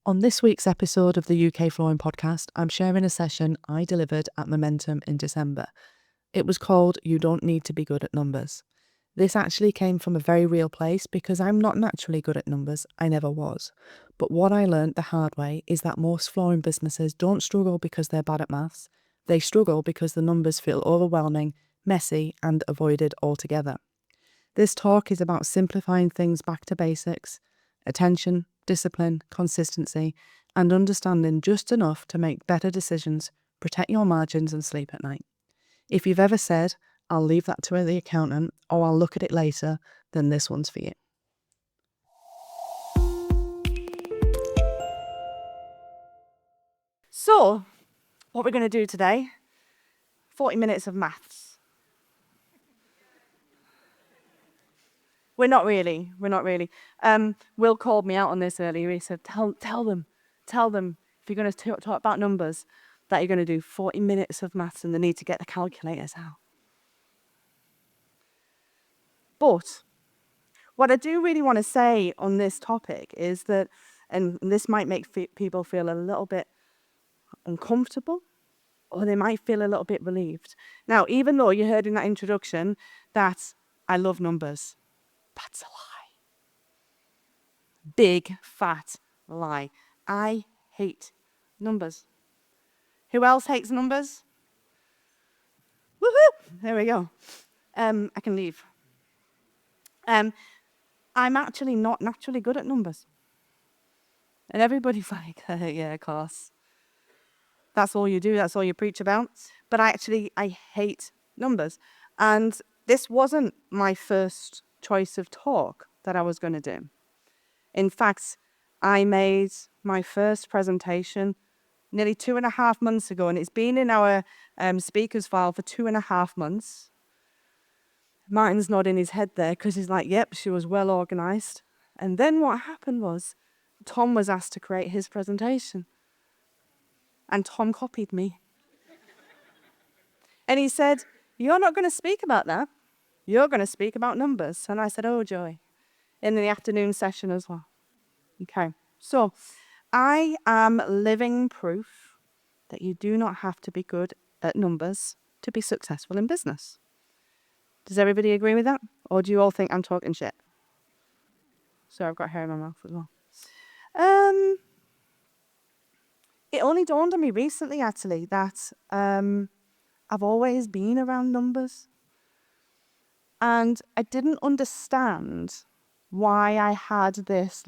On this week's episode of the UK Flooring Podcast, I'm sharing a session I delivered at Momentum in December. It was called You Don't Need to Be Good at Numbers. This actually came from a very real place because I'm not naturally good at numbers, I never was. But what I learned the hard way is that most flooring businesses don't struggle because they're bad at maths. They struggle because the numbers feel overwhelming, messy, and avoided altogether. This talk is about simplifying things back to basics, attention, discipline, consistency, and understanding just enough to make better decisions, protect your margins, and sleep at night. If you've ever said, I'll leave that to the accountant or I'll look at it later, then this one's for you. So, what we're going to do today, 40 minutes of maths. We're not really. Will called me out on this earlier. He said, tell them, if you're going to talk about numbers, that you're going to do 40 minutes of maths and they need to get the calculators out. But what I do really want to say on this topic is that, and this might make people feel a little bit uncomfortable, or they might feel a little bit relieved. Now, even though you heard in that introduction that I love numbers, that's a lie. Big, fat lie. I hate numbers. Who else hates numbers? Woohoo! There we go. I can leave. I'm actually not naturally good at numbers. And everybody's like, yeah, of course. That's all you do, that's all you preach about. But I hate numbers. And this wasn't my first choice of talk that I was going to do. In fact, I made my first presentation nearly 2.5 months ago, and it's been in our speakers file for 2.5 months. Martin's nodding his head there because he's like, yep, she was well organised. And then what happened was Tom was asked to create his presentation. And Tom copied me. And he said, you're not going to speak about that. You're going to speak about numbers. And I said, oh, joy. In the afternoon session as well. Okay. So I am living proof that you do not have to be good at numbers to be successful in business. Does everybody agree with that? Or do you all think I'm talking shit? So I've got hair in my mouth as well. It only dawned on me recently, actually, that I've always been around numbers. And I didn't understand why I had this,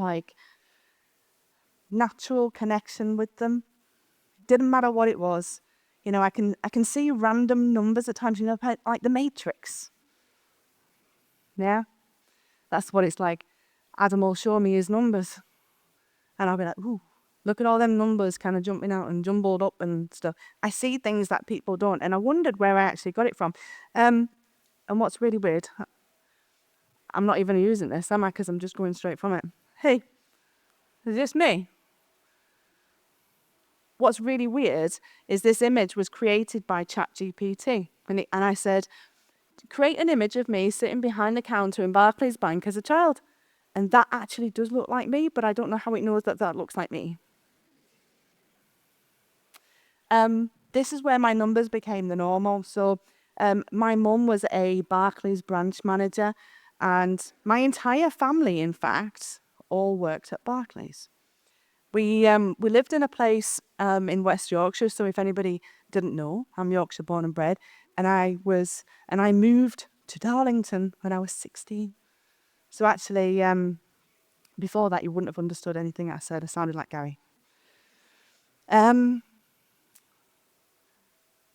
natural connection with them. Didn't matter what it was. You know, I can see random numbers at times, like the Matrix. Yeah? That's what it's like. Adam will show me his numbers. And I'll be like, ooh, look at all them numbers kind of jumping out and jumbled up and stuff. I see things that people don't. And I wondered where I actually got it from. And what's really weird, I'm not even using this, am I? Because I'm just going straight from it. Hey, is this me? What's really weird is this image was created by ChatGPT. And I said, create an image of me sitting behind the counter in Barclays Bank as a child. And that actually does look like me, but I don't know how it knows that looks like me. This is where my numbers became the normal. So my mum was a Barclays branch manager, and my entire family, in fact, all worked at Barclays. We lived in a place in West Yorkshire, so if anybody didn't know, I'm Yorkshire born and bred, and I moved to Darlington when I was 16. So actually, before that, you wouldn't have understood anything I said. I sounded like Gary.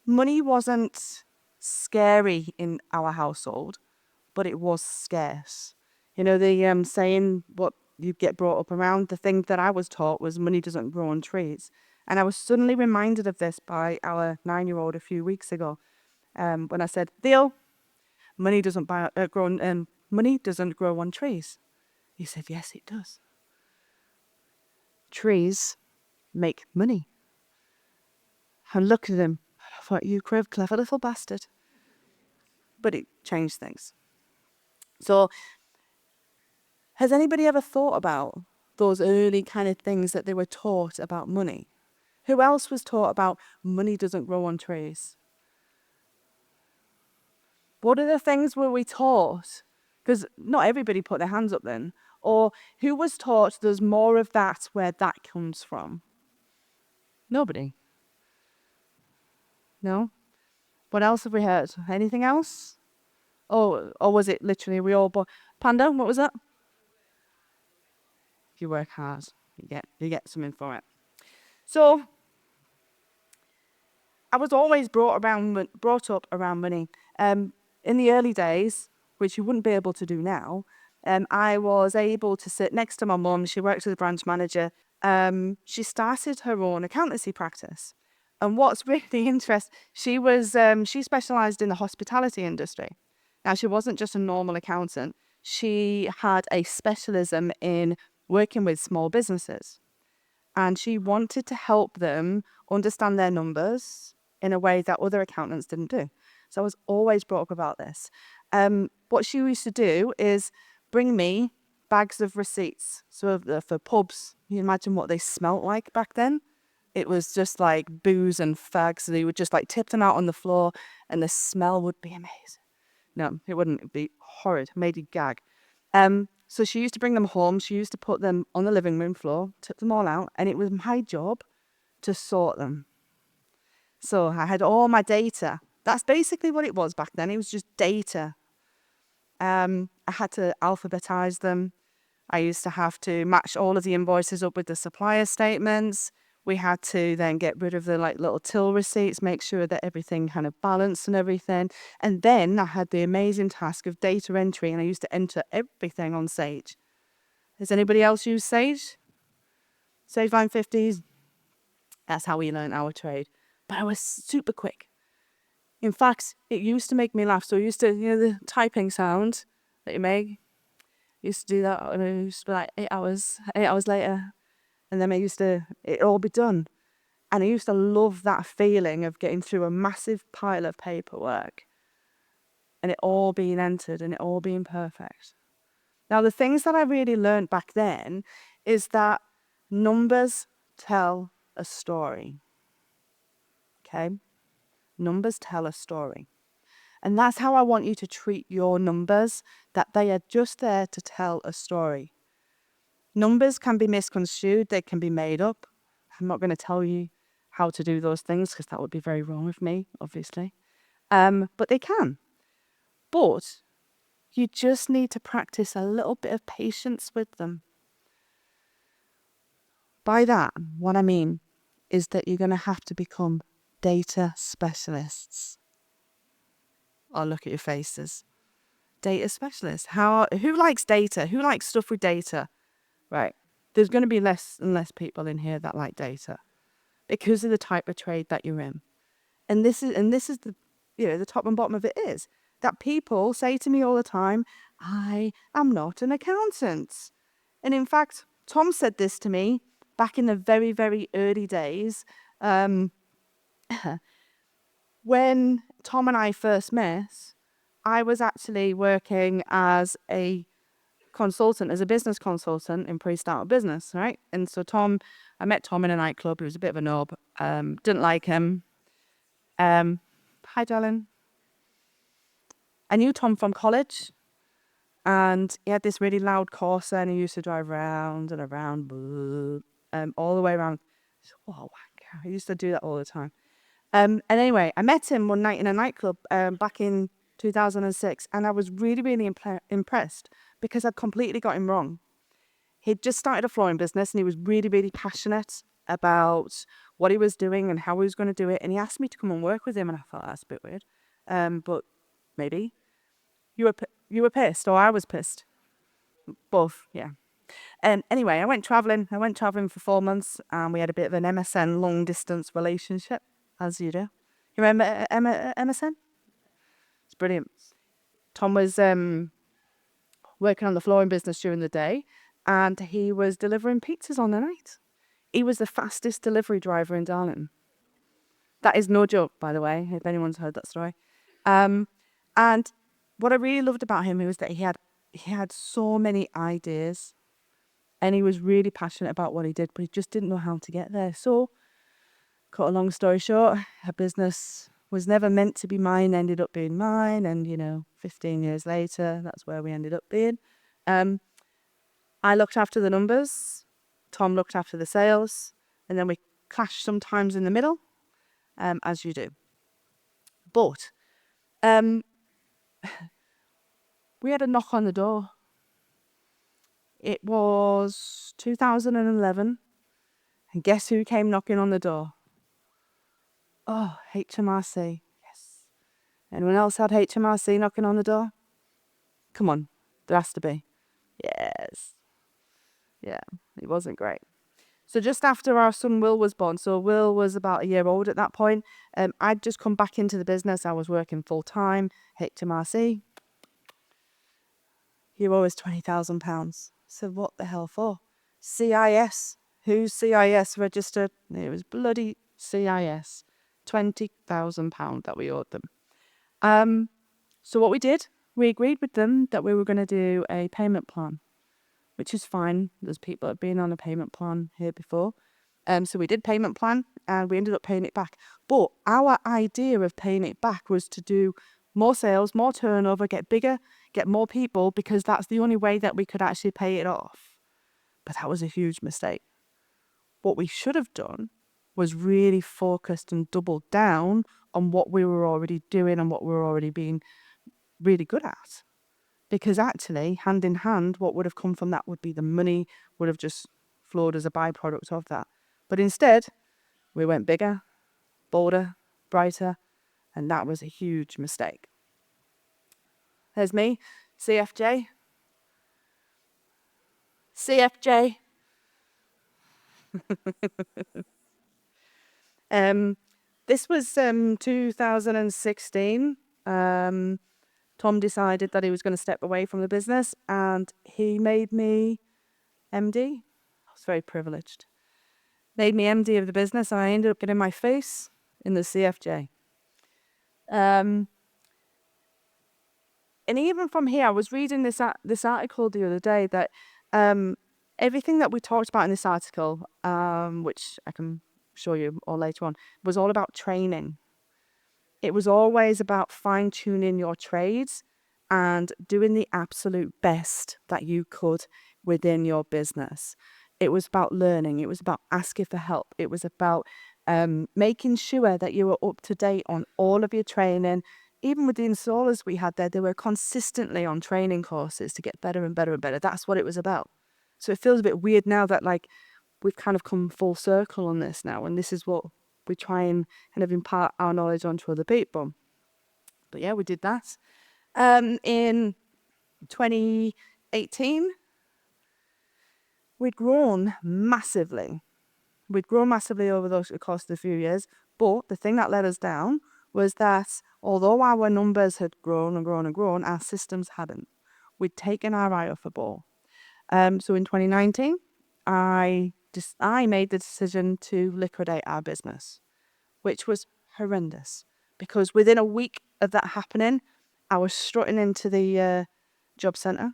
Money wasn't scary in our household, but it was scarce. You know, the saying, what you get brought up around, the thing that I was taught was money doesn't grow on trees. And I was suddenly reminded of this by our 9-year-old a few weeks ago when I said, Theo, money doesn't grow on trees. He said, yes, it does. Trees make money. I looked at him. I thought, you clever little bastard. But it changed things. So, has anybody ever thought about those early kind of things that they were taught about money. Who else was taught about money doesn't grow on trees? What are the things were we taught? Because not everybody put their hands up then. Or who was taught there's more of that where that comes from? Nobody. No? What else have we heard? Anything else? Oh, or was it literally we all born? Panda, what was that? If you work hard, you get something for it. So I was always brought up around money. In the early days, which you wouldn't be able to do now, I was able to sit next to my mum. She worked as a branch manager. She started her own accountancy practice. And what's really interesting, she specialised in the hospitality industry. Now, she wasn't just a normal accountant. She had a specialism in working with small businesses. And she wanted to help them understand their numbers in a way that other accountants didn't do. So I was always brought up about this. What she used to do is bring me bags of receipts. So for pubs, you imagine what they smelt like back then. It was just like booze and fags. So they would just like tip them out on the floor and the smell would be amazing. No, it wouldn't. It'd be horrid. Made you gag. So she used to bring them home. She used to put them on the living room floor, tip them all out, and it was my job to sort them. So I had all my data. That's basically what it was back then. It was just data. I had to alphabetize them. I used to have to match all of the invoices up with the supplier statements. We had to then get rid of the like little till receipts, make sure that everything kind of balanced and everything. And then I had the amazing task of data entry, and I used to enter everything on Sage. Has anybody else used Sage? Sage 950s? That's how we learned our trade. But I was super quick. In fact, it used to make me laugh. So I used to, the typing sound that you make. I used to do that, and it used to be like 8 hours later. And then it all be done. And I used to love that feeling of getting through a massive pile of paperwork and it all being entered and it all being perfect. Now, the things that I really learned back then is that numbers tell a story. Okay? Numbers tell a story. And that's how I want you to treat your numbers, that they are just there to tell a story. Numbers can be misconstrued, they can be made up. I'm not going to tell you how to do those things because that would be very wrong of me, obviously. But they can. But you just need to practice a little bit of patience with them. By that, what I mean is that you're going to have to become data specialists. I'll look at your faces. Data specialists. Who likes data? Who likes stuff with data? Right. There's going to be less and less people in here that like data because of the type of trade that you're in. And this is the the top and bottom of it is that people say to me all the time, I am not an accountant. And in fact, Tom said this to me back in the very, very early days. When Tom and I first met, I was actually working as a consultant, as a business consultant in pre-startup business, right? And so I met Tom in a nightclub. He was a bit of a knob. Didn't like him. Hi, darling. I knew Tom from college, and he had this really loud Corsa, and he used to drive round and around, all the way around. What a wanker. He used to do that all the time. And anyway, I met him one night in a nightclub back in 2006, and I was really, really impressed because I'd completely got him wrong. He'd just started a flooring business, and he was really, really passionate about what he was doing and how he was going to do it. And he asked me to come and work with him, and I thought that's a bit weird, but maybe. You were pissed, or I was pissed. Both, yeah. Anyway, I went traveling. For 4 months, and we had a bit of an MSN long distance relationship, as you do. You remember MSN? It's brilliant. Tom was working on the flooring business during the day, and he was delivering pizzas on the night. He was the fastest delivery driver in Darlington. That is no joke, by the way, if anyone's heard that story. And what I really loved about him was that he had so many ideas, And he was really passionate about what he did, but he just didn't know how to get there. So, cut a long story short, a business was never meant to be mine, ended up being mine. And, 15 years later, that's where we ended up being. I looked after the numbers. Tom looked after the sales. And then we clashed sometimes in the middle, as you do. But we had a knock on the door. It was 2011. And guess who came knocking on the door? Oh, HMRC. Yes. Anyone else had HMRC knocking on the door? Come on, there has to be. Yes. Yeah, it wasn't great. So just after our son Will was born, so Will was about a year old at that point, I'd just come back into the business. I was working full-time, HMRC. You owe us £20,000. So what the hell for? CIS. Who's CIS registered? It was bloody CIS. £20,000 that we owed them. So what we did, we agreed with them that we were going to do a payment plan, which is fine. There's people that have been on a payment plan here before. So we did payment plan and we ended up paying it back. But our idea of paying it back was to do more sales, more turnover, get bigger, get more people, because that's the only way that we could actually pay it off. But that was a huge mistake. What we should have done was really focused and doubled down on what we were already doing and what we were already being really good at. Because actually, hand in hand, what would have come from that would be the money would have just flowed as a byproduct of that. But instead, we went bigger, bolder, brighter, and that was a huge mistake. There's me, CFJ. CFJ. This was 2016. Tom decided that he was going to step away from the business and he made me MD. I was very privileged. Made me MD of the business and I ended up getting my face in the CFJ. And even from here, I was reading this article the other day that everything that we talked about in this article, which I can show you all later on, was all about training. It was always about fine-tuning your trades and doing the absolute best that you could within your business. It was about learning. It was about asking for help. It was about making sure that you were up to date on all of your training. Even with the installers we had there, they were consistently on training courses to get better and better and better. That's what it was about. So it feels a bit weird now that we've kind of come full circle on this now, and this is what we try and kind of impart our knowledge onto other people. But yeah, we did that. In 2018, we'd grown massively. We'd grown massively over the course of the few years. But the thing that let us down was that although our numbers had grown and grown and grown, our systems hadn't. We'd taken our eye off the ball. So in 2019, I made the decision to liquidate our business, which was horrendous because within a week of that happening, I was strutting into the job centre,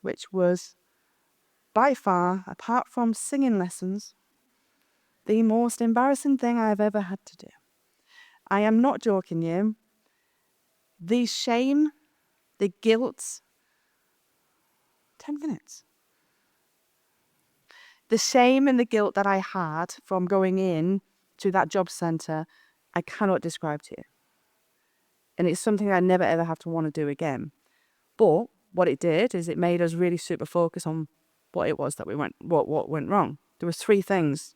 which was by far, apart from singing lessons, the most embarrassing thing I've ever had to do. I am not joking you. The shame, the guilt, 10 minutes. The shame and the guilt that I had from going in to that job centre, I cannot describe to you. And it's something I never ever have to want to do again. But what it did is it made us really super focus on what it was that what went wrong. There was 3 things.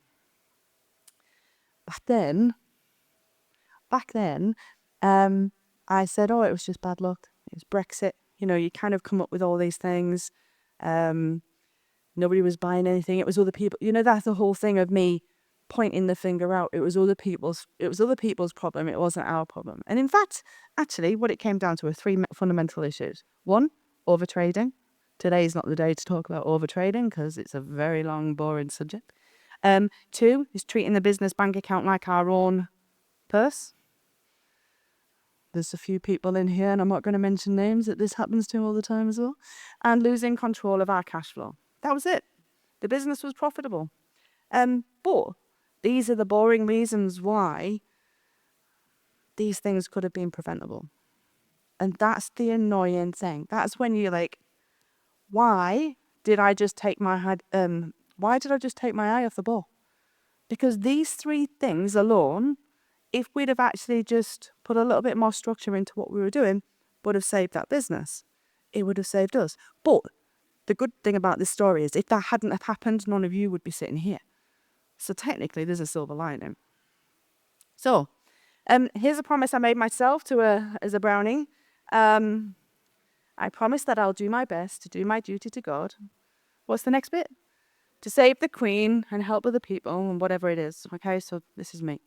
Back then, I said, oh, it was just bad luck. It was Brexit. You kind of come up with all these things. Nobody was buying anything. It was other people. That's the whole thing of me pointing the finger out. It was other people's problem. It wasn't our problem. And in fact, actually, what it came down to were 3 fundamental issues. 1, overtrading. Today is not the day to talk about overtrading because it's a very long, boring subject. 2 is treating the business bank account like our own purse. There's a few people in here, and I'm not going to mention names, that this happens to all the time as well. And losing control of our cash flow. That was it. The business was profitable. But these are the boring reasons why these things could have been preventable. And that's the annoying thing. That's when you're like, why did I just take my eye off the ball? Because these three things alone, if we'd have actually just put a little bit more structure into what we were doing, would have saved that business. It would have saved us. But the good thing about this story is if that hadn't have happened, none of you would be sitting here. So technically, there's a silver lining. So here's a promise I made myself as a brownie. I promise that I'll do my best to do my duty to God. What's the next bit? To save the Queen and help other people and whatever it is. Okay, so this is me.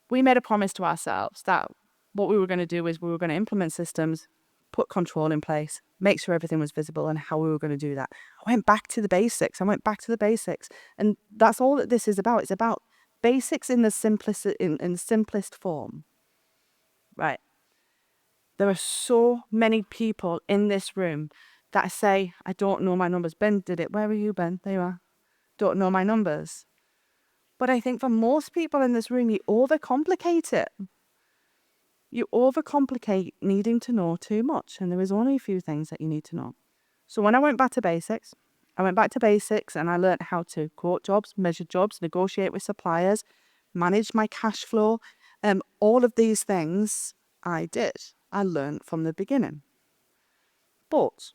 We made a promise to ourselves that what we were going to do is we were going to implement systems, put control in place, make sure everything was visible, and how we were going to do that. I went back to the basics. And that's all that this is about. It's about basics in the simplest form. Right. There are so many people in this room that say, I don't know my numbers. Ben did it. Where are you, Ben? There you are. Don't know my numbers. But I think for most people in this room, you overcomplicate it. You overcomplicate needing to know too much. And there is only a few things that you need to know. So when I went back to basics and I learned how to quote jobs, measure jobs, negotiate with suppliers, manage my cash flow. All of these things I did. I learned from the beginning. But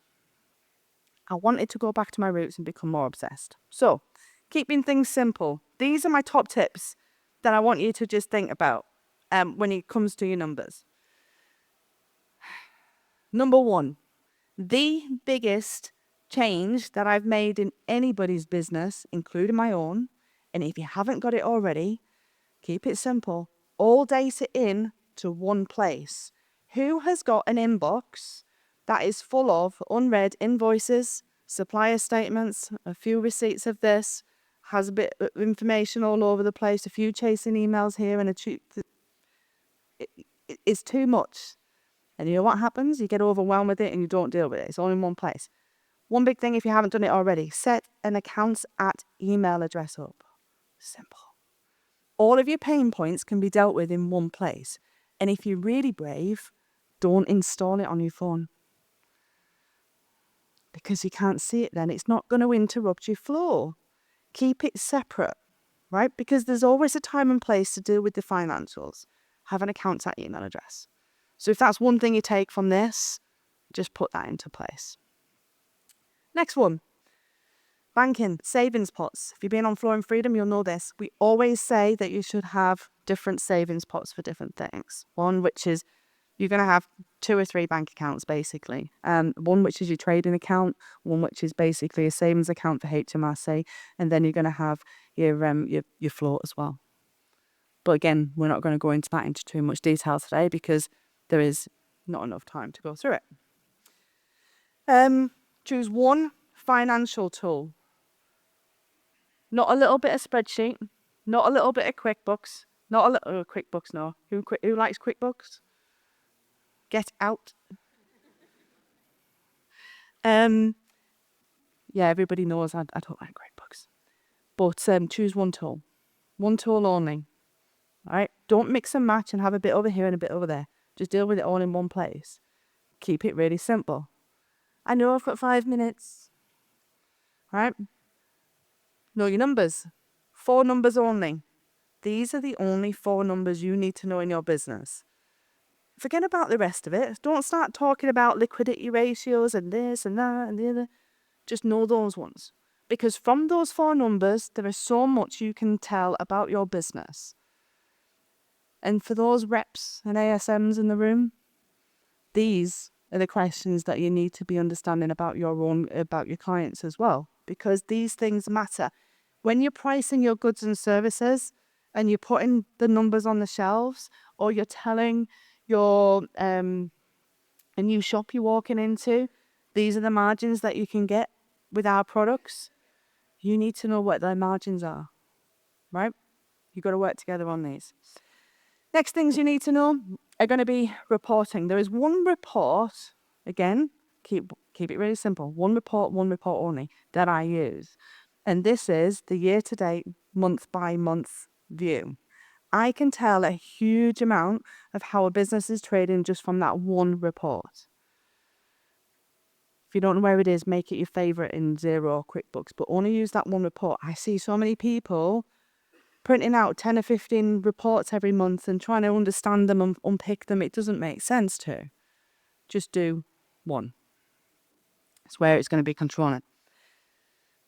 I wanted to go back to my roots and become more obsessed. So, keeping things simple. These are my top tips that I want you to just think about when it comes to your numbers. Number one, the biggest change that I've made in anybody's business, including my own, and if you haven't got it already, keep it simple. All data in to one place. Who has got an inbox that is full of unread invoices, supplier statements, a few receipts of this, has a bit of information all over the place, a few chasing emails here, and it's too much. And you know what happens? You get overwhelmed with it and you don't deal with it. It's all in one place. One big thing, if you haven't done it already, set an accounts at email address up. Simple. All of your pain points can be dealt with in one place. And if you're really brave, don't install it on your phone. Because you can't see it then. It's not going to interrupt your flow. Keep it separate, right? Because there's always a time and place to deal with the financials. Have an accounts at email address. So if that's one thing you take from this, just put that into place. Next one. Banking, savings pots. If you've been on Flow and Freedom, you'll know this. We always say that you should have different savings pots for different things. One which is you're going to have 2 or 3 bank accounts, basically. One which is your trading account, one which is basically a savings account for HMRC, and then you're going to have your float as well. But again, we're not going to go into that into too much detail today because there is not enough time to go through it. Choose one financial tool. Not a little bit of spreadsheet, not a little bit of QuickBooks, not a little QuickBooks, no. Who likes QuickBooks? Get out. Yeah, everybody knows I don't like QuickBooks. But choose one tool only. All right, don't mix and match and have a bit over here and a bit over there. Just deal with it all in one place. Keep it really simple. I know I've got 5 minutes. All right. Know your numbers. 4 numbers only. These are the only 4 numbers you need to know in your business. Forget about the rest of it. Don't start talking about liquidity ratios and this and that and the other. Just know those ones. Because from those 4 numbers, there is so much you can tell about your business. And for those reps and ASMs in the room, these are the questions that you need to be understanding about your clients as well. Because these things matter. When you're pricing your goods and services and you're putting the numbers on the shelves, or you're telling your a new shop you're walking into, these are the margins that you can get with our products, you need to know what their margins are, right? You've got to work together on these. Next things you need to know are going to be reporting. There is one report, again, keep it really simple. One report only that I use. And this is the year-to-date, month-by-month view. I can tell a huge amount of how a business is trading just from that one report. If you don't know where it is, make it your favourite in Xero or QuickBooks, but only use that one report. I see so many people printing out 10 or 15 reports every month and trying to understand them and unpick them. It doesn't make sense to. Just do one. It's where it's going to be controlling.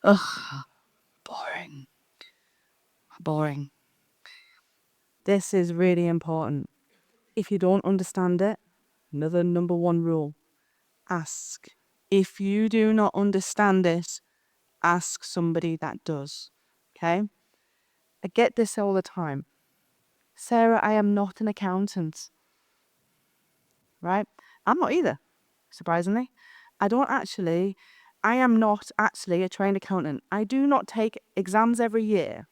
Ugh, boring. This is really important. If you don't understand it, another number one rule, ask. If you do not understand it, ask somebody that does. Okay? I get this all the time. Sarah, I am not an accountant. Right? I'm not either, surprisingly. I am not actually a trained accountant. I do not take exams every year.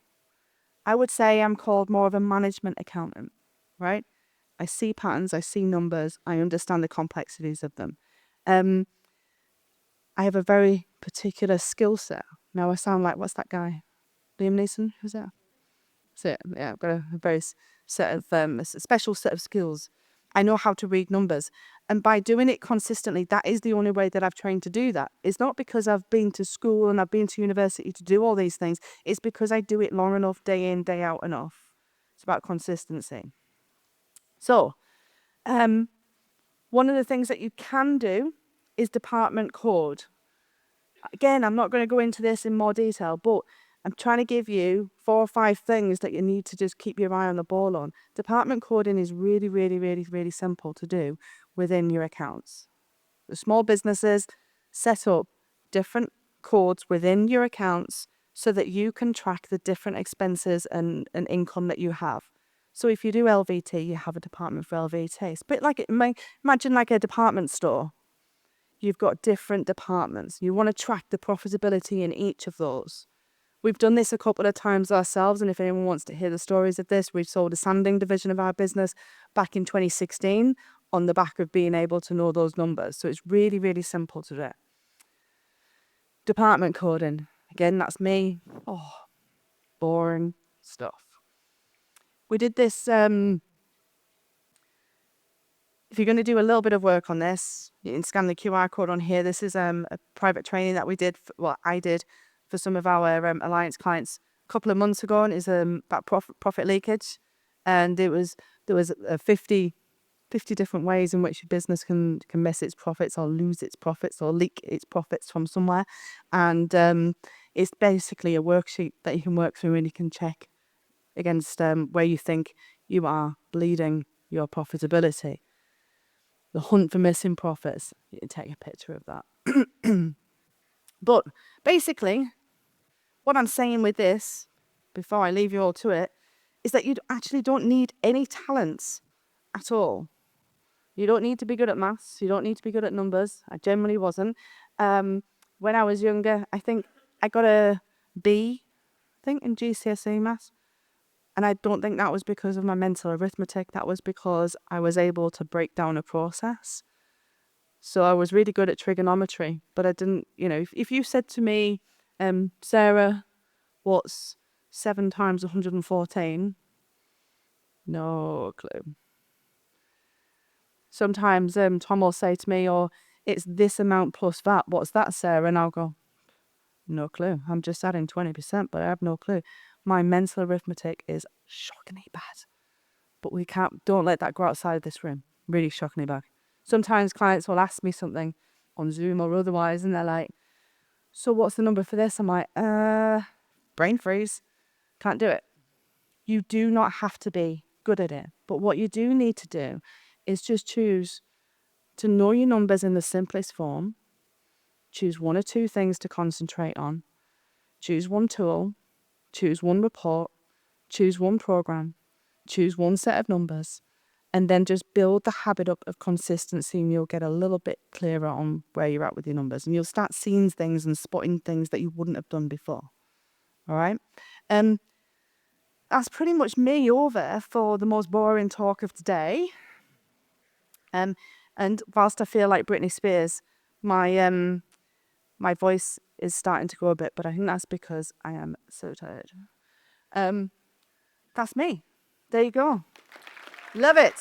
I would say I'm called more of a management accountant, right? I see patterns, I see numbers, I understand the complexities of them. I have a very particular skill set. Now I sound like, what's that guy? Liam Neeson? Who's that? That's it. Yeah, I've got a very special set of skills. I know how to read numbers. And by doing it consistently, that is the only way that I've trained to do that. It's not because I've been to school and I've been to university to do all these things. It's because I do it long enough, day in, day out enough. It's about consistency. So, one of the things that you can do is department code. Again, I'm not going to go into this in more detail, but I'm trying to give you 4 or 5 things that you need to just keep your eye on the ball on. Department coding is really, really, really, really simple to do within your accounts. The small businesses set up different codes within your accounts so that you can track the different expenses and income that you have. So if you do LVT, you have a department for LVT. It's a bit like, imagine like a department store. You've got different departments. You want to track the profitability in each of those. We've done this a couple of times ourselves, and if anyone wants to hear the stories of this, we sold a sanding division of our business back in 2016 on the back of being able to know those numbers. So it's really, really simple to do. Department coding. Again, that's me. Oh, boring stuff. We did this, if you're going to do a little bit of work on this, you can scan the QR code on here. This is a private training that I did for some of our Alliance clients a couple of months ago, and it's about profit leakage. And there was 50 different ways in which your business can miss its profits or lose its profits or leak its profits from somewhere. And it's basically a worksheet that you can work through and you can check against where you think you are bleeding your profitability. The hunt for missing profits. You can take a picture of that. But basically, what I'm saying with this, before I leave you all to it, is that you actually don't need any talents at all. You don't need to be good at maths. You don't need to be good at numbers. I generally wasn't. When I was younger, I think I got a B, in GCSE maths. And I don't think that was because of my mental arithmetic. That was because I was able to break down a process. So I was really good at trigonometry, but I didn't, if you said to me, Sarah, what's 7 times 114? No clue. Sometimes Tom will say to me, it's this amount plus that. What's that, Sarah? And I'll go, no clue. I'm just adding 20%, but I have no clue. My mental arithmetic is shockingly bad. But don't let that go outside of this room. Really shockingly bad. Sometimes clients will ask me something on Zoom or otherwise, and they're like, so what's the number for this? I'm like, brain freeze. Can't do it. You do not have to be good at it. But what you do need to do is just choose to know your numbers in the simplest form. Choose 1 or 2 things to concentrate on. Choose 1 tool. Choose 1 report. Choose 1 program. Choose 1 set of numbers. And then just build the habit up of consistency, and you'll get a little bit clearer on where you're at with your numbers. And you'll start seeing things and spotting things that you wouldn't have done before. All right? That's pretty much me over for the most boring talk of today. And whilst I feel like Britney Spears, My voice is starting to go a bit, but I think that's because I am so tired. That's me. There you go. Love it.